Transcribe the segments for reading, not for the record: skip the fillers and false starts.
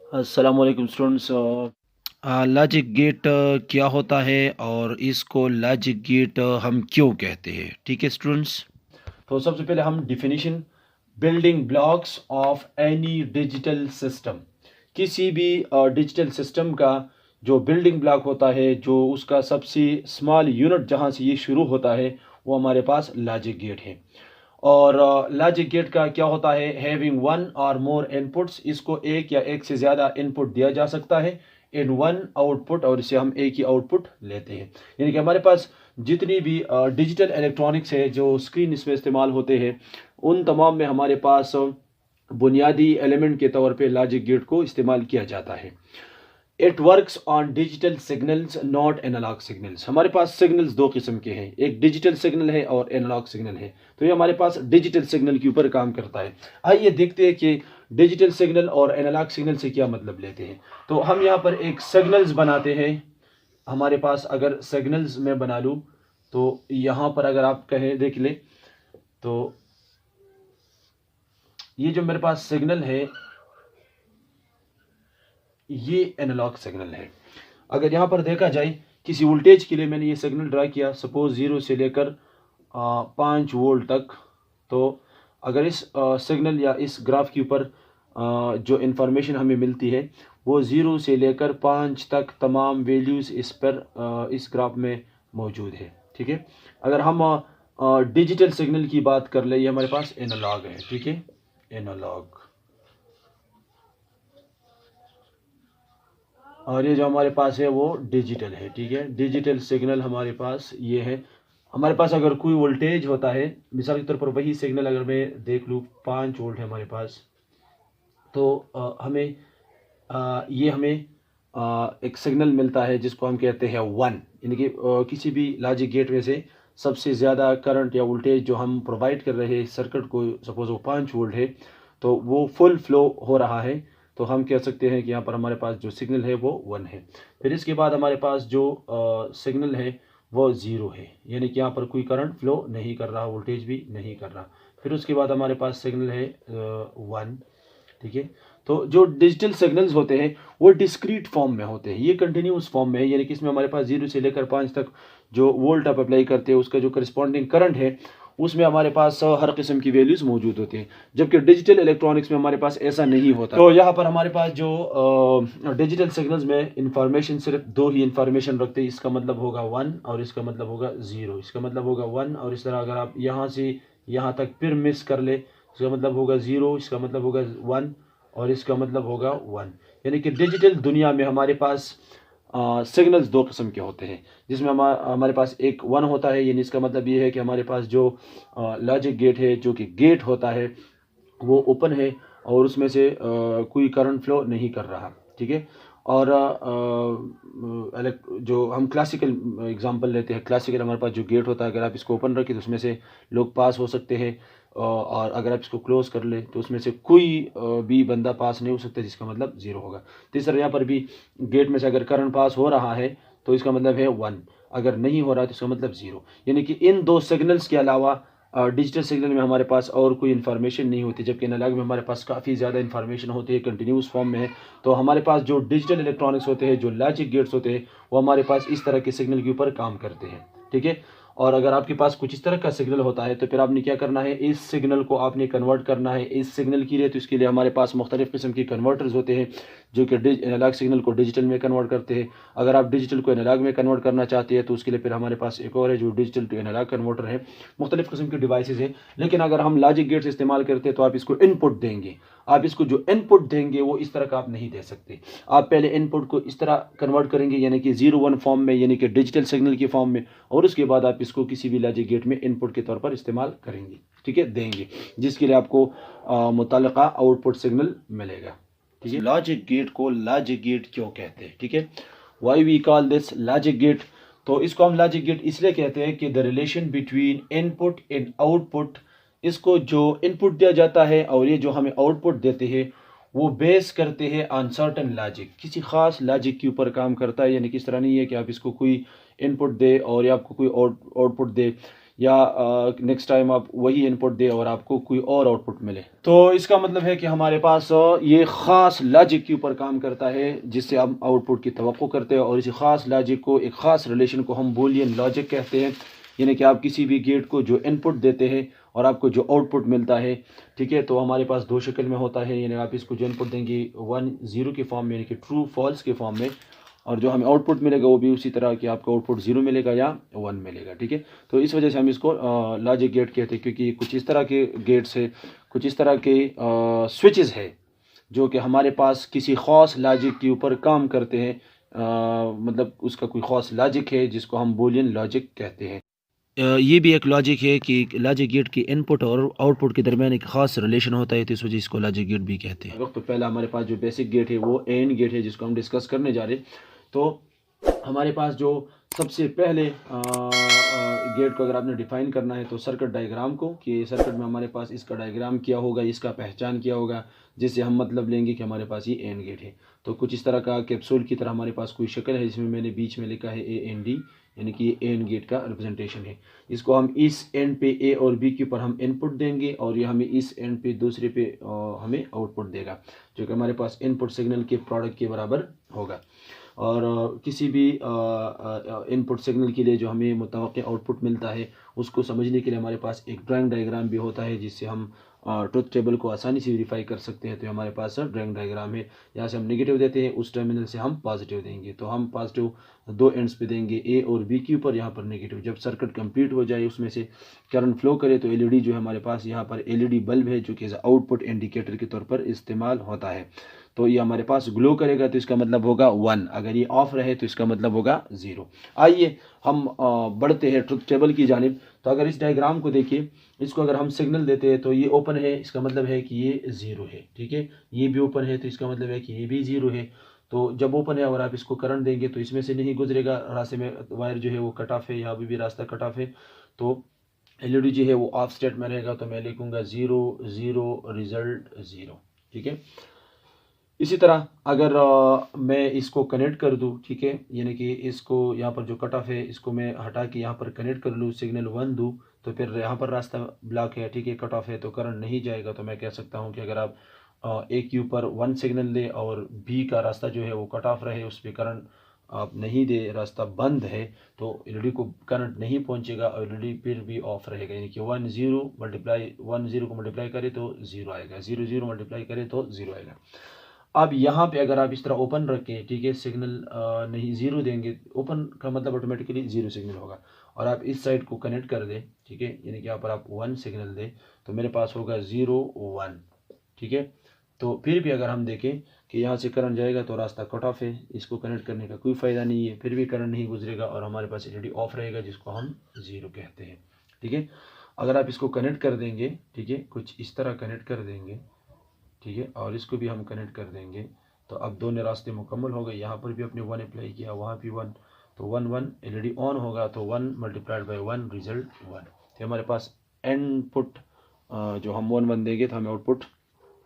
अस्सलाम वालेकुम students. Logic gate क्या होता है और इसको लॉजिक गेट हम क्यों कहते हैं? ठीक है स्टूडेंट्स। तो सबसे पहले हम definition, building blocks of any digital system, किसी भी डिजिटल सिस्टम का जो बिल्डिंग ब्लॉक होता है, जो उसका सबसे स्मॉल यूनिट जहाँ से ये शुरू होता है, वो हमारे पास लॉजिक गेट है। और लॉजिक गेट का क्या होता है? हैविंग वन और मोर इनपुट्स, इसको एक या एक से ज़्यादा इनपुट दिया जा सकता है इन वन आउटपुट, और इसे हम एक ही आउटपुट लेते हैं। यानी कि हमारे पास जितनी भी डिजिटल इलेक्ट्रॉनिक्स है जो स्क्रीन इसमें इस्तेमाल होते हैं, उन तमाम में हमारे पास बुनियादी एलिमेंट के तौर पे लॉजिक गेट को इस्तेमाल किया जाता है। It works on digital signals not analogue signals. हमारे पास सिग्नल्स दो किस्म के हैं, एक डिजिटल सिग्नल है और एनालॉग सिग्नल है। तो ये हमारे पास डिजिटल सिग्नल के ऊपर काम करता है। आइए देखते हैं कि डिजिटल सिग्नल और एनालॉग सिग्नल से क्या मतलब लेते हैं। तो हम यहाँ पर एक सिग्नल्स बनाते हैं। हमारे पास अगर सिग्नल्स में बना लूँ, तो यहाँ पर अगर आप कहें देख ले, तो ये जो मेरे पास सिग्नल है, ये एनालॉग सिग्नल है। अगर यहाँ पर देखा जाए, किसी वोल्टेज के लिए मैंने ये सिग्नल ड्रा किया, सपोज 0 से लेकर 5 वोल्ट तक। तो अगर इस सिग्नल या इस ग्राफ के ऊपर जो इन्फॉर्मेशन हमें मिलती है, वो 0 से लेकर 5 तक तमाम वैल्यूज़ इस पर इस ग्राफ में मौजूद है। ठीक है। अगर हम डिजिटल सिग्नल की बात कर ले, ये हमारे पास एनालॉग है। ठीक है, एनालॉग। और ये जो हमारे पास है वो डिजिटल है। ठीक है, डिजिटल सिग्नल हमारे पास ये है। हमारे पास अगर कोई वोल्टेज होता है, मिसाल के तौर पर वही सिग्नल अगर मैं देख लूँ, 5 वोल्ट है हमारे पास, तो ये हमें एक सिग्नल मिलता है जिसको हम कहते हैं 1। यानी कि किसी भी लॉजिक गेट में से सबसे ज़्यादा करंट या वोल्टेज जो हम प्रोवाइड कर रहे हैं सर्किट को, सपोज वो 5 वोल्ट है, तो वो फुल फ्लो हो रहा है। तो हम कह सकते हैं कि यहाँ पर हमारे पास जो सिग्नल है वो 1 है। फिर इसके बाद हमारे पास जो सिग्नल है वो 0 है, यानी कि यहाँ पर कोई करंट फ्लो नहीं कर रहा, वोल्टेज भी नहीं कर रहा। फिर उसके बाद हमारे पास सिग्नल है 1। ठीक है। तो जो डिजिटल सिग्नल्स होते हैं वो डिस्क्रीट फॉर्म में होते हैं, ये कंटिन्यूस फॉर्म में है। यानी कि इसमें हमारे पास 0 से लेकर 5 तक जो वोल्ट आप अप्लाई करते हैं, उसका जो करस्पॉन्डिंग करंट है, उसमें हमारे पास हर किस्म की वैल्यूज़ मौजूद होती हैं। जबकि डिजिटल इलेक्ट्रॉनिक्स में हमारे पास ऐसा नहीं होता। तो यहाँ पर हमारे पास जो डिजिटल सिग्नल्स में इंफॉर्मेशन सिर्फ दो ही इंफॉर्मेशन रखते हैं। इसका मतलब होगा 1 और इसका मतलब होगा 0। इसका मतलब होगा 1, और इस तरह अगर आप यहाँ से यहाँ तक फिर मिस कर ले, इसका मतलब होगा 0, इसका मतलब होगा 1, और इसका मतलब होगा 1। यानी कि डिजिटल दुनिया में हमारे पास सिग्नल्स दो किस्म के होते हैं, जिसमें हमारे पास एक 1 होता है। यानी इसका मतलब ये है कि हमारे पास जो लॉजिक गेट है, जो कि गेट होता है, वो ओपन है और उसमें से कोई करंट फ्लो नहीं कर रहा। ठीक है। और जो हम क्लासिकल एग्जांपल लेते हैं, क्लासिकल हमारे पास जो गेट होता है, अगर आप इसको ओपन रखें तो उसमें से लोग पास हो सकते हैं, और अगर आप इसको क्लोज कर ले तो उसमें से कोई भी बंदा पास नहीं हो सकता, जिसका मतलब 0 होगा। तीसरा, यहाँ पर भी गेट में से अगर करंट पास हो रहा है तो इसका मतलब है 1, अगर नहीं हो रहा तो इसका मतलब 0। यानी कि इन दो सिग्नल्स के अलावा डिजिटल सिग्नल में हमारे पास और कोई इन्फॉर्मेशन नहीं होती, जबकि एनालॉग में हमारे पास काफ़ी ज़्यादा इन्फॉर्मेशन होती है, कंटिन्यूस फॉर्म में है। तो हमारे पास जो डिजिटल इलेक्ट्रॉनिक्स होते हैं, जो लॉजिक गेट्स होते हैं, वो हमारे पास इस तरह के सिग्नल के ऊपर काम करते हैं। ठीक है। और अगर आपके पास कुछ इस तरह का सिग्नल होता है, तो फिर आपने क्या करना है, इस सिग्नल को आपने कन्वर्ट करना है इस सिग्नल के लिए। तो इसके लिए हमारे पास मुख्तलिफ़ किस्म की कन्वर्टर्स होते हैं, जो कि एनालॉग सिग्नल को डिजिटल में कन्वर्ट करते हैं। अगर आप डिजिटल को एनालॉग में कन्वर्ट करना चाहते हैं, तो उसके लिए फिर हमारे पास एक और है जो डिजिटल टू एनालॉग कन्वर्टर है। मुख्तलिफ़ किस्म की डिवाइसेज है। लेकिन अगर हम लॉजिक गेट्स इस्तेमाल करते हैं, तो आप इसको इनपुट देंगे। आप इसको जो इनपुट देंगे वो इस तरह का आप नहीं दे सकते। आप पहले इनपुट को इस तरह कन्वर्ट करेंगे, यानी कि 0-1 फॉर्म में, यानी कि डिजिटल सिग्नल की फॉर्म में, और उसके बाद आप इसको किसी भी लॉजिक गेट में इनपुट के तौर पर इस्तेमाल करेंगे। ठीक है, देंगे, जिसके लिए आपको मुतल्लका आउटपुट सिग्नल मिलेगा। ठीक है। लॉजिक गेट को लॉजिक गेट क्यों कहते हैं? ठीक है, why we call this logic gate. तो इसको हम लॉजिक गेट इसलिए कहते हैं कि the relation between input and output, इसको जो इनपुट दिया जाता है और ये जो हमें आउटपुट देते हैं, वो बेस करते हैं ऑन सर्टन लॉजिक, किसी खास लॉजिक के ऊपर काम करता है। यानी किस तरह नहीं है कि आप इसको कोई इनपुट दे और या आपको कोई आउटपुट दे। या नेक्स्ट टाइम आप वही इनपुट दें और आपको कोई और आउटपुट मिले। तो इसका मतलब है कि हमारे पास ये ख़ास लॉजिक के ऊपर काम करता है जिससे हम आउटपुट की तवक्को करते हैं, और इसी ख़ास लॉजिक को, एक ख़ास रिलेशन को हम बूलियन लॉजिक कहते हैं। यानी कि आप किसी भी गेट को जो इनपुट देते हैं और आपको जो आउटपुट मिलता है, ठीक है, तो हमारे पास दो शक्ल में होता है। यानी आप इसको जो इनपुट देंगे 1 0 के फॉर्म में, यानी कि ट्रू फॉल्स के फॉर्म में, और जो हमें आउटपुट मिलेगा वो भी उसी तरह कि आपको आउटपुट 0 मिलेगा या 1 मिलेगा, ठीक है। तो इस वजह से हम इसको लॉजिक गेट कहते हैं, क्योंकि कुछ इस तरह के गेट्स है, कुछ इस तरह के स्विचेस है जो कि हमारे पास किसी ख़ास लॉजिक के ऊपर काम करते हैं। मतलब उसका कोई ख़ास लॉजिक है जिसको हम बूलियन लॉजिक कहते हैं। ये भी एक लॉजिक है कि लॉजिक गेट की इनपुट और आउटपुट के दरमियान एक ख़ास रिलेशन होता है, तो इस वजह इसको लॉजिक गेट भी कहते हैं। तो पहला हमारे पास जो बेसिक गेट है वो एंड गेट है जिसको हम डिस्कस करने जा रहे हैं। तो हमारे पास जो सबसे पहले गेट को अगर आपने डिफ़ाइन करना है तो सर्किट डायग्राम को, कि सर्किट में हमारे पास इसका डायग्राम क्या होगा, इसका पहचान क्या होगा, जिससे हम मतलब लेंगे कि हमारे पास ये एंड गेट है। तो कुछ इस तरह का कैप्सूल की तरह हमारे पास कोई शक्ल है जिसमें मैंने बीच में लिखा है AND, यानी कि ये एंड गेट का रिप्रेजेंटेशन है। इसको हम इस एंड पे A और B के ऊपर हम इनपुट देंगे और ये हमें इस एंड पे दूसरे पे हमें आउटपुट देगा, जो कि हमारे पास इनपुट सिग्नल के प्रोडक्ट के बराबर होगा। और किसी भी इनपुट सिग्नल के लिए जो हमें मुतवक्किल आउटपुट मिलता है उसको समझने के लिए हमारे पास एक ड्राइंग डायग्राम भी होता है जिससे हम ट्रुथ टेबल को आसानी से वेरीफाई कर सकते हैं। तो हमारे पास ड्राइंग डायग्राम है, यहाँ से हम नेगेटिव देते हैं, उस टर्मिनल से हम पॉजिटिव देंगे, तो हम पॉजिटिव दो एंड्स पे देंगे A और B के ऊपर, यहाँ पर नेगेटिव। जब सर्किट कंप्लीट हो जाए, उसमें से करंट फ्लो करे, तो LED जो है हमारे पास यहाँ पर LED बल्ब है जो कि आउटपुट इंडिकेटर के तौर पर इस्तेमाल होता है। तो ये हमारे पास ग्लो करेगा तो इसका मतलब होगा 1, अगर ये ऑफ रहे तो इसका मतलब होगा 0। आइए हम बढ़ते हैं ट्रुथ टेबल की जानिब। तो अगर इस डायग्राम को देखिए, इसको अगर हम सिग्नल देते हैं तो ये ओपन है, इसका मतलब है कि ये 0 है, ठीक है। ये भी ओपन है तो इसका मतलब है कि ये भी 0 है। तो जब ओपन है और आप इसको करंट देंगे तो इसमें से नहीं गुजरेगा, रास्ते में वायर जो है वो कट ऑफ है, यहाँ भी रास्ता कट ऑफ है, तो LED जो है वो ऑफ स्टेट में रहेगा। तो मैं लिखूँगा 0 0 रिजल्ट 0, ठीक है। इसी तरह अगर मैं इसको कनेक्ट कर दूं, ठीक है, यानी कि इसको यहाँ पर जो कट ऑफ है इसको मैं हटा के यहाँ पर कनेक्ट कर लूँ, सिग्नल 1 दूँ, तो फिर यहाँ पर रास्ता ब्लॉक है, ठीक है, कट ऑफ है, तो करंट नहीं जाएगा। तो मैं कह सकता हूँ कि अगर आप A के ऊपर 1 सिग्नल दें और B का रास्ता जो है वो कट ऑफ रहे, उस पर करंट आप नहीं दे, रास्ता बंद है, तो LED को करंट नहीं पहुँचेगा और LED फिर भी ऑफ रहेगा। यानी कि 1 0 मल्टीप्लाई 1 0 को मल्टीप्लाई करे तो 0 आएगा, 0 0 मल्टीप्लाई करे तो 0 आएगा। अब यहाँ पे अगर आप इस तरह ओपन रखें, ठीक है, सिग्नल नहीं 0 देंगे, ओपन का मतलब ऑटोमेटिकली 0 सिग्नल होगा, और आप इस साइड को कनेक्ट कर दें, ठीक है, यानी कि यहाँ पर आप 1 सिग्नल दें तो मेरे पास होगा 0 1, ठीक है। तो फिर भी अगर हम देखें कि यहाँ से करंट जाएगा तो रास्ता कट ऑफ है, इसको कनेक्ट करने का कोई फ़ायदा नहीं है, फिर भी करंट नहीं गुजरेगा और हमारे पास LED ऑफ रहेगा जिसको हम 0 कहते हैं, ठीक है। अगर आप इसको कनेक्ट कर देंगे, ठीक है, कुछ इस तरह कनेक्ट कर देंगे, ठीक है, और इसको भी हम कनेक्ट कर देंगे, तो अब दोनों रास्ते मुकम्मल हो गए। यहाँ पर भी अपने 1 अप्लाई किया, वहाँ भी 1, तो 1 1 LED ऑन होगा, तो 1 मल्टीप्लाइड बाई 1 रिजल्ट 1। तो हमारे पास इनपुट जो हम 1 1 देंगे तो हमें आउटपुट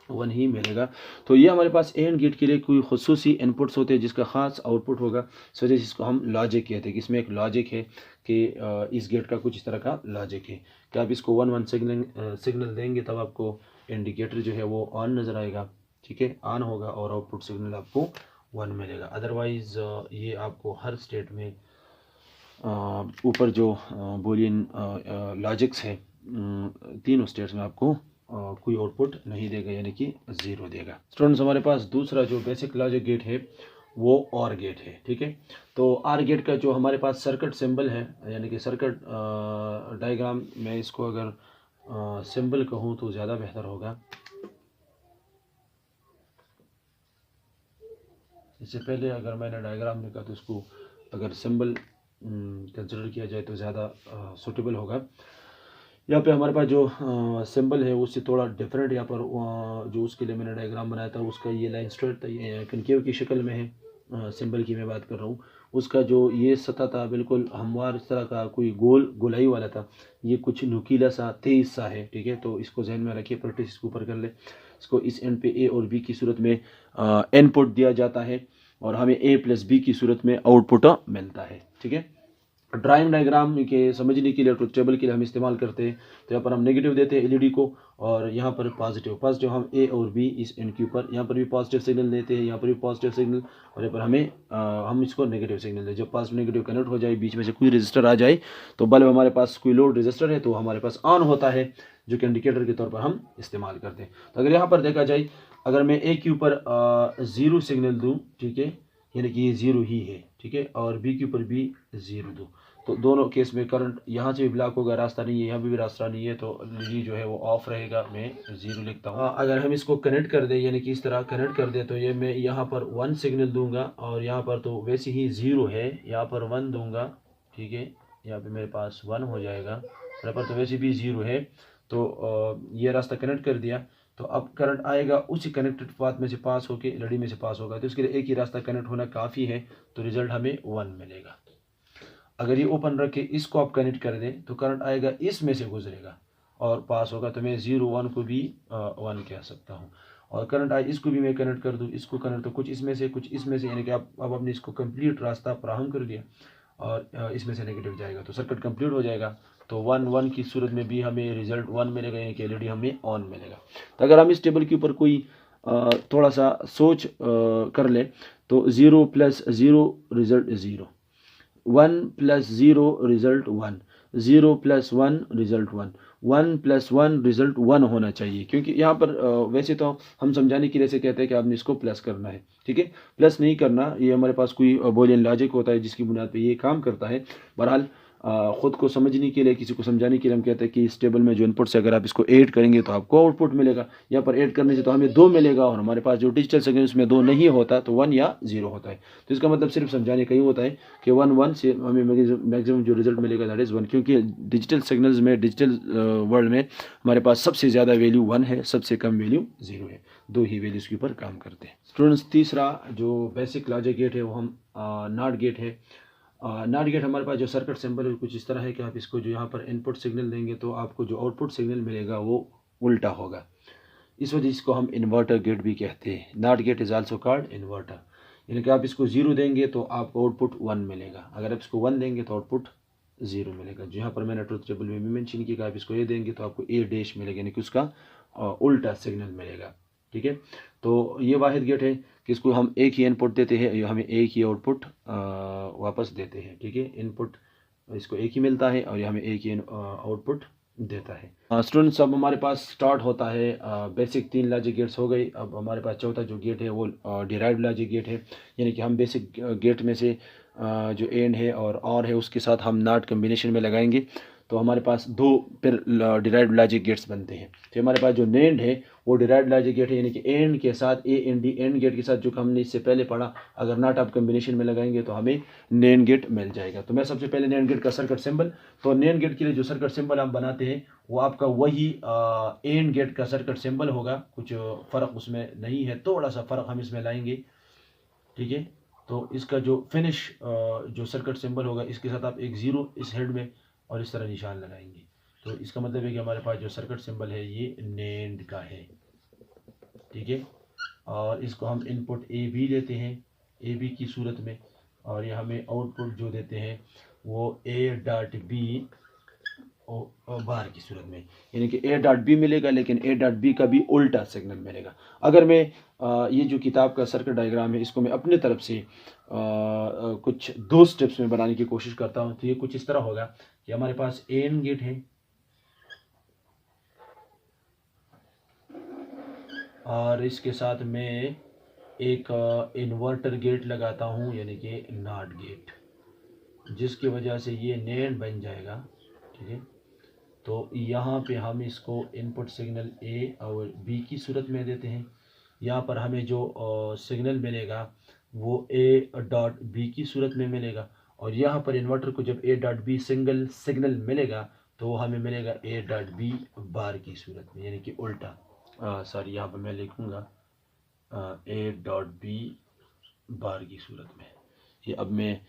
1 ही मिलेगा। तो ये हमारे पास एंड गेट के लिए कोई खुसूसी इनपुट्स होते हैं जिसका ख़ास आउटपुट होगा, इस वजह से इसको हम लॉजिक कहते हैं, कि इसमें एक लॉजिक है कि इस गेट का कुछ इस तरह का लॉजिक है कि आप इसको 1 1 सिग्नल देंगे तब आपको इंडिकेटर जो है वो ऑन नज़र आएगा, ठीक है, ऑन होगा और आउटपुट सिग्नल आपको 1 मिलेगा। अदरवाइज़ ये आपको हर स्टेट में ऊपर जो बूलियन लॉजिक्स है तीनों स्टेट्स में आपको कोई आउटपुट नहीं देगा, यानी कि 0 देगा। स्टूडेंट्स, हमारे पास दूसरा जो बेसिक लॉजिक गेट है वो OR गेट है, ठीक है। तो OR गेट का जो हमारे पास सर्किट सिंबल है, यानी कि सर्किट डायग्राम, मैं इसको अगर सिंबल कहूँ तो ज़्यादा बेहतर होगा। इससे पहले अगर मैंने डायग्राम लिखा तो इसको अगर सिंबल कंसिडर किया जाए तो ज़्यादा सूटेबल होगा। यहाँ पे हमारे पास जो सिंबल है उससे थोड़ा डिफरेंट, यहाँ पर जो उसके लिए मैंने डायग्राम बनाया था उसका ये लाइन स्ट्रेट था, ये कनकेव की शक्ल में है, सिंबल की मैं बात कर रहा हूँ। उसका जो ये सतह था बिल्कुल हमवार इस तरह का कोई गोल गोलाई वाला था, ये कुछ नुकीला सा तेज सा है, ठीक है। तो इसको जहन में रखिए, प्रैक्टिस इसको ऊपर कर ले। इसको इस एंड पे A और B की सूरत में इनपुट दिया जाता है और हमें A प्लस B की सूरत में आउटपुट मिलता है, ठीक है। ड्राइंग डायग्राम के समझने के लिए ट्रुथ टेबल के लिए हम इस्तेमाल करते हैं। तो यहाँ पर हम नेगेटिव देते हैं एलईडी को, और यहाँ पर पॉजिटिव हम ए और बी इस इन के ऊपर, यहाँ पर भी पॉजिटिव सिग्नल देते हैं, यहाँ पर भी पॉजिटिव सिग्नल, और यहाँ पर हम इसको नेगेटिव सिग्नल दें। जब पॉजिटिव नेगेटिव कनेक्ट हो जाए, बीच में से कोई रजिस्टर आ जाए, तो बल्ब हमारे पास कोई लोड रजिस्टर है तो हमारे पास ऑन होता है, जो कि इंडिकेटर के तौर पर हम इस्तेमाल करते हैं। तो अगर यहाँ पर देखा जाए, अगर मैं ए के ऊपर 0 सिग्नल दूँ, ठीक है, यानी कि ये 0 ही है, ठीक है, और बी के ऊपर भी 0 दूँ, तो दोनों केस में करंट यहाँ से भी ब्लॉक होगा, रास्ता नहीं है, यहाँ भी रास्ता नहीं है, तो एलईडी जो है वो ऑफ रहेगा। मैं 0 लिखता हूँ। अगर हम इसको कनेक्ट कर दें, यानी कि इस तरह कनेक्ट कर दें, तो ये मैं यहाँ पर 1 सिग्नल दूंगा, और यहाँ पर तो वैसे ही 0 है, यहाँ पर 1 दूंगा, ठीक है, यहाँ पे मेरे पास 1 हो जाएगा, यहाँ पर तो वैसे भी 0 है, तो ये रास्ता कनेक्ट कर दिया। तो अब करंट आएगा उसी कनेक्टेड पाथ में से पास होके एलईडी में से पास होगा, तो इसके लिए एक ही रास्ता कनेक्ट होना काफ़ी है, तो रिजल्ट हमें 1 मिलेगा। अगर ये ओपन रख के इसको आप कनेक्ट कर दें, तो करंट आएगा इसमें से गुजरेगा और पास होगा, तो मैं 0 1 को भी 1 कह सकता हूँ। और करंट आए, इसको भी मैं कनेक्ट कर दूँ, इसको कनेक्ट, तो कुछ इसमें से कुछ इसमें से, यानी कि आप अब आपने इसको कंप्लीट रास्ता फराहम कर दिया, और इसमें से नेगेटिव जाएगा, तो सर्किट कंप्लीट हो जाएगा। तो 1 1 की सूरत में भी हमें रिजल्ट 1 मिलेगा, यानी कि एलईडी हमें ऑन मिलेगा। तो अगर हम इस टेबल के ऊपर कोई थोड़ा सा सोच कर ले, तो 0 + 0 रिजल्ट 0, 1 + 0 रिजल्ट 1, 0 + 1 रिजल्ट 1, 1 + 1 रिजल्ट 1 होना चाहिए, क्योंकि यहाँ पर वैसे तो हम समझाने के लिए से कहते हैं कि आपने इसको प्लस करना है, ठीक है, प्लस नहीं करना, ये हमारे पास कोई बूलियन लॉजिक होता है जिसकी बुनियाद पे ये काम करता है। बहरहाल ख़ुद को समझने के लिए, किसी को समझाने के लिए हम कहते हैं कि इस टेबल में जो इनपुट से अगर आप इसको ऐड करेंगे तो आपको आउटपुट मिलेगा, यहाँ पर ऐड करने से तो हमें 2 मिलेगा, और हमारे पास जो डिजिटल सिग्नल उसमें 2 नहीं होता, तो 1 या 0 होता है। तो इसका मतलब सिर्फ समझाने का ही होता है कि 1 1 से हमें मैक्सिमम जो रिजल्ट मिलेगा दैट इज़ 1, क्योंकि डिजिटल सिग्नल्स में, डिजिटल वर्ल्ड में हमारे पास सबसे ज़्यादा वैल्यू 1 है, सबसे कम वैल्यू 0 है, 2 ही वैल्यूज़ के ऊपर काम करते हैं। स्टूडेंट्स, तीसरा जो बेसिक लॉजिक गेट है वो हम नॉट गेट है। नॉट गेट हमारे पास जो सर्किट सिंबल है कुछ इस तरह है कि आप इसको जो यहाँ पर इनपुट सिग्नल देंगे तो आपको जो आउटपुट सिग्नल मिलेगा वो उल्टा होगा, इस वजह से इसको हम इन्वर्टर गेट भी कहते हैं। Not get is also called inverter, यानी कि आप इसको 0 देंगे तो आपको आउटपुट 1 मिलेगा, अगर आप इसको 1 देंगे तो आउटपुट 0 मिलेगा। जो यहाँ पर मैंने ट्रुथ टेबल में भी मेंशन किया, आप इसको ए देंगे तो आपको ए डैश मिलेगा, यानी कि उसका उल्टा सिग्नल मिलेगा, ठीक है। तो ये वाहिद गेट है कि इसको हम एक ही इनपुट देते हैं, ये हमें एक ही आउटपुट वापस देते हैं, ठीक है। इनपुट इसको एक ही मिलता है और ये हमें एक ही आउटपुट देता है। स्टूडेंट्स, अब हमारे पास स्टार्ट होता है बेसिक 3 लॉजिक गेट्स हो गई। अब हमारे पास चौथा जो गेट है वो डिराइव्ड लॉजिक गेट है, यानी कि हम बेसिक गेट में से जो एंड है और है उसके साथ हम नॉट कम्बिनेशन में लगाएंगे, तो हमारे पास 2 फिर डिराइव्ड लॉजिक गेट्स बनते हैं। तो हमारे पास जो नेंड है वो डिराइव्ड लॉजिक गेट है, यानी कि एंड के साथ A N D, and gate के साथ जो हमने इससे पहले पढ़ा, अगर नॉट आप कम्बिनेशन में लगाएंगे तो हमें नेंड गेट मिल जाएगा। तो मैं सबसे पहले नेंड गेट का सर्किट सिंबल, तो नेंड गेट के लिए जो सर्किट सिंबल हम बनाते हैं वो आपका वही एंड गेट का सर्किट सिंबल होगा, कुछ फ़र्क उसमें नहीं है, थोड़ा सा फ़र्क हम इसमें लाएंगे, ठीक है। तो इसका जो फिनिश जो सर्किट सिंबल होगा इसके साथ आप एक 0 इस हेड में और इस तरह निशान लगाएंगे, तो इसका मतलब है कि हमारे पास जो सर्किट सिंबल है ये नेंड का है, ठीक है। और इसको हम इनपुट ए बी लेते हैं, ए बी की सूरत में, और ये हमें आउटपुट जो देते हैं वो ए डॉट बी बार की सूरत में, यानी कि ए डॉट बी मिलेगा, लेकिन ए डॉट बी का भी उल्टा सिग्नल मिलेगा। अगर मैं ये जो किताब का सर्किट डायग्राम है इसको मैं अपने तरफ से कुछ 2 स्टेप्स में बनाने की कोशिश करता हूँ, तो ये कुछ इस तरह होगा कि हमारे पास एंड गेट है और इसके साथ मैं एक इन्वर्टर गेट लगाता हूँ, यानी कि नॉट गेट, जिसकी वजह से ये नेंड बन जाएगा, ठीक है। तो यहाँ पे हम इसको इनपुट सिग्नल ए और बी की सूरत में देते हैं। यहाँ पर हमें जो सिग्नल मिलेगा वो ए डॉट बी की सूरत में मिलेगा, और यहाँ पर इन्वर्टर को जब A dot B single signal मिलेगा तो हमें मिलेगा ए डॉट बी बार की सूरत में, यानी कि उल्टा। सॉरी, यहाँ पर मैं लिखूँगा ए डॉट बी बार की सूरत में। ये अब मैं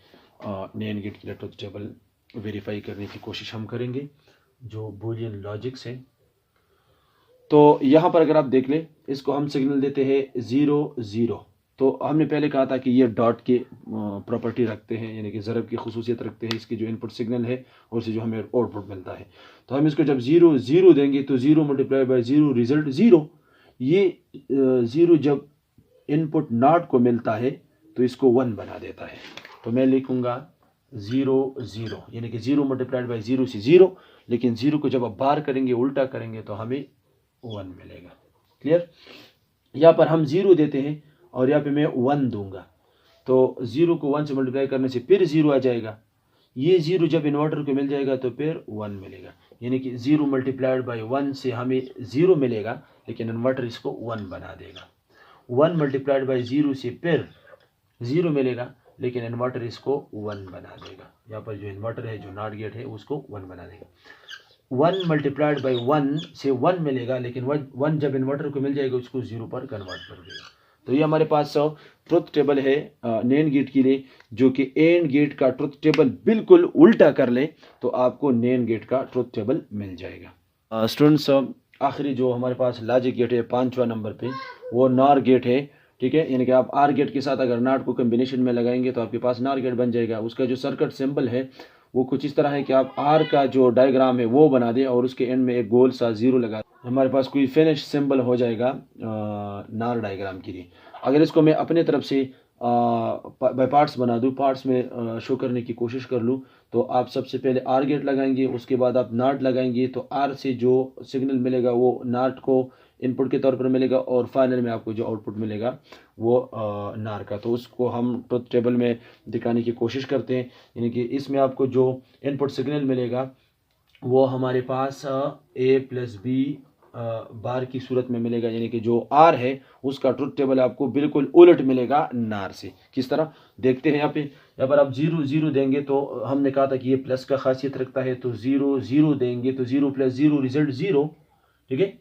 नेन गेट की ट्रुथ टेबल वेरीफाई करने की कोशिश हम करेंगे जो बूलियन लॉजिक्स है। तो यहाँ पर अगर आप देख लें, इसको हम सिग्नल देते हैं 0 0, तो हमने पहले कहा था कि ये डॉट के प्रॉपर्टी रखते हैं, यानी कि ज़रब की खुसूसियत रखते हैं, इसकी जो इनपुट सिग्नल है और से जो हमें आउटपुट मिलता है। तो हम इसको जब 0 0 देंगे तो 0 मल्टीप्लाई बाई 0 रिजल्ट 0। ये 0 जब इनपुट नॉट को मिलता है तो इसको 1 बना देता है। तो मैं लिखूँगा 0 0, यानी कि 0 मल्टीप्लाइड बाई 0 से 0, लेकिन 0 को जब आप बार करेंगे, उल्टा करेंगे तो हमें 1 मिलेगा। क्लियर? यहाँ पर हम 0 देते हैं और यहाँ पे मैं 1 दूंगा, तो 0 को 1 से मल्टीप्लाई करने से फिर 0 आ जाएगा। ये 0 जब इन्वर्टर को मिल जाएगा तो फिर 1 मिलेगा, यानी कि 0 मल्टीप्लाइड बाई 1 से हमें 0 मिलेगा, लेकिन इन्वर्टर इसको 1 बना देगा। 1 मल्टीप्लाइड बाई 0 से फिर 0 मिलेगा, लेकिन इन्वर्टर इसको 1 बना देगा। यहाँ पर जो इन्वर्टर है, जो नॉट गेट है, उसको 1 बना देगा। 1 मल्टीप्लाइड बाई 1 से 1 मिलेगा, लेकिन 1 जब इन्वर्टर को मिल जाएगा उसको 0 पर कन्वर्ट कर देगा। तो ये हमारे पास ट्रुथ टेबल है नैंड गेट के लिए, जो कि एंड गेट का ट्रुथ टेबल बिल्कुल उल्टा कर ले तो आपको नैंड गेट का ट्रुथ टेबल मिल जाएगा। स्टूडेंट्स, आखिरी जो हमारे पास लॉजिक गेट है 5वां नंबर पे, वो नॉर गेट है। ठीक है, यानी कि आप आर गेट के साथ अगर नॉट को कम्बिनेशन में लगाएंगे तो आपके पास नॉर गेट बन जाएगा। उसका जो सर्किट सिंबल है वो कुछ इस तरह है कि आप आर का जो डायग्राम है वो बना दें और उसके एंड में एक गोल सा 0 लगा दें। हमारे पास कोई फिनिश सिंबल हो जाएगा नॉर डायग्राम के लिए। अगर इसको मैं अपने तरफ से बाय पार्ट्स बना दूँ, पार्ट्स में शो करने की कोशिश कर लूँ, तो आप सबसे पहले आर गेट लगाएंगे, उसके बाद आप नॉट लगाएंगे, तो आर से जो सिग्नल मिलेगा वो नॉट को इनपुट के तौर पर मिलेगा और फाइनल में आपको जो आउटपुट मिलेगा वो नार का। तो उसको हम ट्रुथ टेबल में दिखाने की कोशिश करते हैं, यानी कि इसमें आपको जो इनपुट सिग्नल मिलेगा वो हमारे पास ए प्लस बी बार की सूरत में मिलेगा, यानी कि जो आर है उसका ट्रुथ टेबल आपको बिल्कुल उलट मिलेगा नार से। किस तरह देखते हैं, यहाँ पर आप 0 0 देंगे तो हमने कहा था कि ये प्लस का खासियत रखता है, तो 0 0 देंगे तो 0 प्लस 0 रिजल्ट 0। ठीक है,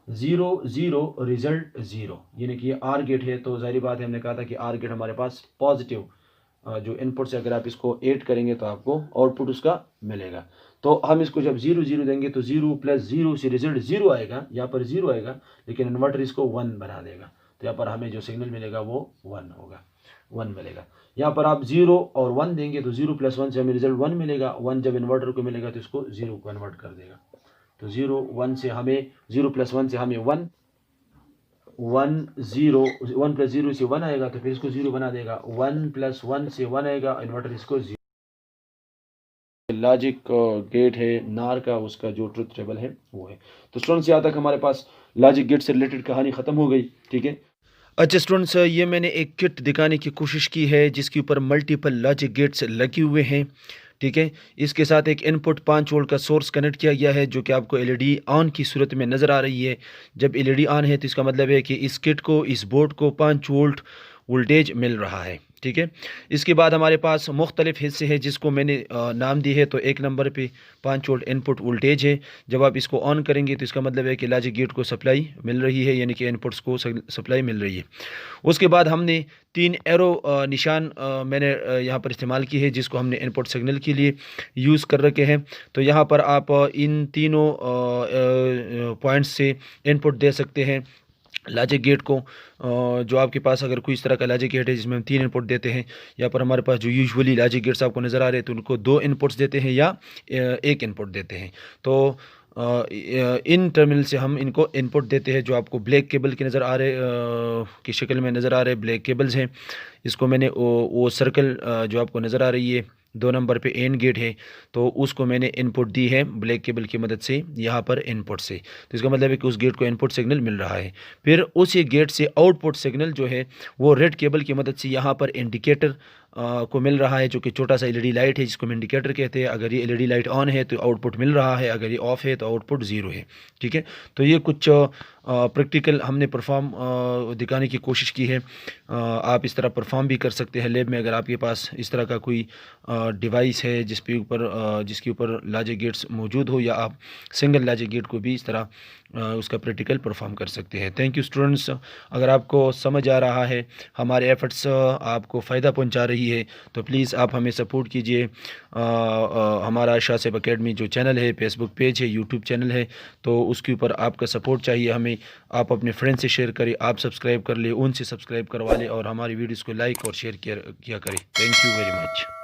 0 0 रिजल्ट 0, यानी कि ये आर गेट है। तो जाहिर बात है, हमने कहा था कि आर गेट हमारे पास पॉजिटिव जो इनपुट से अगर आप इसको ऐड करेंगे तो आपको आउटपुट उसका मिलेगा। तो हम इसको जब 0 0 देंगे तो 0 प्लस 0 से रिजल्ट 0 आएगा, यहाँ पर 0 आएगा, लेकिन इन्वर्टर इसको 1 बना देगा। तो यहाँ पर हमें जो सिग्नल मिलेगा वो 1 होगा, 1 मिलेगा। यहाँ पर आप 0 और 1 देंगे तो 0 प्लस 1 से हमें रिजल्ट 1 मिलेगा। 1 जब इन्वर्टर को मिलेगा तो इसको 0 कन्वर्ट कर देगा। तो 0 1 से हमें 0 प्लस 1 से हमें 1 0 1 प्लस 0 से 1 आएगा, तो फिर इसको 0 बना देगा। 1 प्लस 1 से 1 आएगा, इन्वर्टर इसको 0। लॉजिक गेट है नार का, उसका जो ट्रुथ टेबल है वो है। तो स्टूडेंट्स, यहाँ तक हमारे पास लॉजिक गेट से रिलेटेड कहानी ख़त्म हो गई। ठीक है, अच्छा स्टूडेंट्स, ये मैंने एक किट दिखाने की कोशिश की है जिसके ऊपर मल्टीपल लॉजिक गेट्स लगे हुए हैं। ठीक है, इसके साथ एक इनपुट 5 वोल्ट का सोर्स कनेक्ट किया गया है, जो कि आपको एलईडी ऑन की सूरत में नज़र आ रही है। जब एलईडी ऑन है तो इसका मतलब है कि इस किट को, इस बोर्ड को 5 वोल्ट वोल्टेज मिल रहा है। ठीक है, इसके बाद हमारे पास मुख्तलिफ हिस्से हैं जिसको मैंने नाम दी है। तो एक नंबर पे 5 वोल्ट इनपुट वोल्टेज है। जब आप इसको ऑन करेंगे तो इसका मतलब है कि लॉजिक गेट को सप्लाई मिल रही है, यानी कि इनपुट्स को सप्लाई मिल रही है। उसके बाद हमने 3 एरो निशान मैंने यहाँ पर इस्तेमाल की है, जिसको हमने इनपुट सिग्नल के लिए यूज़ कर रखे हैं। तो यहाँ पर आप इन तीनों पॉइंट्स से इनपुट दे सकते हैं लॉजिक गेट को। जो आपके पास अगर कोई इस तरह का लॉजिक गेट है जिसमें हम 3 इनपुट देते हैं, यहाँ पर हमारे पास जो यूजुअली लॉजिक गेट्स आपको नज़र आ रहे हैं तो उनको 2 इनपुट्स देते हैं या 1 इनपुट देते हैं। तो इन टर्मिनल से हम इनको इनपुट देते हैं। जो आपको ब्लैक केबल की नज़र आ रहे की शक्ल में नज़र आ रहे ब्लैक केबल्स हैं, इसको मैंने वो सर्कल जो आपको नज़र आ रही है 2 नंबर पे एंड गेट है, तो उसको मैंने इनपुट दी है ब्लैक केबल की मदद से यहाँ पर इनपुट से। तो इसका मतलब है कि उस गेट को इनपुट सिग्नल मिल रहा है। फिर उसी गेट से आउटपुट सिग्नल जो है वो रेड केबल की मदद से यहाँ पर इंडिकेटर को मिल रहा है, जो कि छोटा सा एलईडी लाइट है जिसको हम इंडिकेटर कहते हैं। अगर ये एलईडी लाइट ऑन है तो आउटपुट मिल रहा है, अगर ये ऑफ है तो आउटपुट 0 है। ठीक है, तो ये कुछ प्रैक्टिकल हमने परफॉर्म दिखाने की कोशिश की है। आप इस तरह परफॉर्म भी कर सकते हैं लैब में, अगर आपके पास इस तरह का कोई डिवाइस है जिसके ऊपर लॉजिक गेट्स मौजूद हो, या आप सिंगल लॉजिक गेट को भी इस तरह उसका प्रैक्टिकल परफॉर्म कर सकते हैं। थैंक यू स्टूडेंट्स, अगर आपको समझ आ रहा है, हमारे एफर्ट्स आपको फ़ायदा पहुंचा रही रही है। तो प्लीज़ आप हमें सपोर्ट कीजिए। हमारा शासिब एकेडमी जो चैनल है, फेसबुक पेज है, यूट्यूब चैनल है, तो उसके ऊपर आपका सपोर्ट चाहिए हमें। आप अपने फ्रेंड से शेयर करें, आप सब्सक्राइब कर ले, उनसे सब्सक्राइब करवा लें और हमारी वीडियोज़ को लाइक और शेयर किया करें। Thank you very much.